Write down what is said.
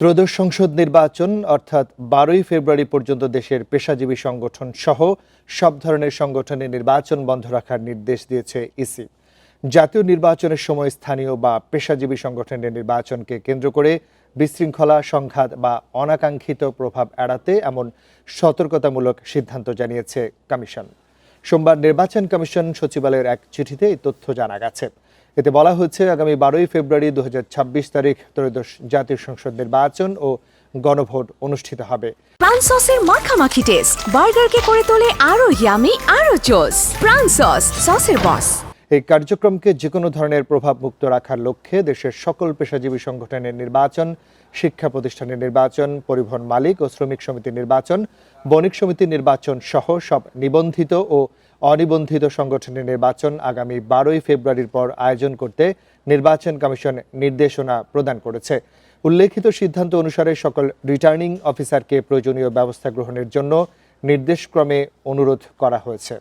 ত্রয়োদশ সংসদ নির্বাচন অর্থাৎ 12ই ফেব্রুয়ারি পর্যন্ত দেশের পেশাজীবী সংগঠন সহ সব ধরনের সংগঠনের নির্বাচন বন্ধ রাখার নির্দেশ দিয়েছে ইসি। জাতীয় নির্বাচনের সময় স্থানীয় বা পেশাজীবী সংগঠনের নির্বাচনকে কেন্দ্র করে বিশৃঙ্খলা, সংঘাত বা অনাকাঙ্ক্ষিত প্রভাব এড়াতে এমন সতর্কতামূলক সিদ্ধান্ত জানিয়েছে কমিশন। সোমবার নির্বাচন কমিশন সচিবালয়ের এক চিঠিতে এই তথ্য জানা গেছে। এতে বলা হয়েছে, আগামী 12ই ফেব্রুয়ারি 2026 তারিখ ত্রয়োদশ জাতীয় সংসদ নির্বাচন ও গণভোট অনুষ্ঠিত হবে। প্রাণ সসের মাখামাখি টেস্ট বার্গারকে করে তোলে আরো ইয়ামি, আরো জোস। প্রাণ সস, সসের বস। এই কার্যক্রমকে যে কোনো ধরনের প্রভাব মুক্ত রাখার লক্ষ্যে দেশের সকল পেশাজীবী সংগঠনের নির্বাচন, শিক্ষা প্রতিষ্ঠানের নির্বাচন, পরিবহন মালিক ও শ্রমিক সমিতির নির্বাচন, বণিক সমিতির নির্বাচন সহ সব নিবন্ধিত ও অনিবন্ধিত সংগঠনের নির্বাচন আগামী 12ই ফেব্রুয়ারির পর আয়োজন করতে নির্বাচন কমিশন নির্দেশনা প্রদান করেছে। উল্লেখিত সিদ্ধান্ত অনুসারে সকল রিটার্নিং অফিসারকে প্রয়োজনীয় ব্যবস্থা গ্রহণের জন্য নির্দেশক্রমে অনুরোধ করা হয়েছে।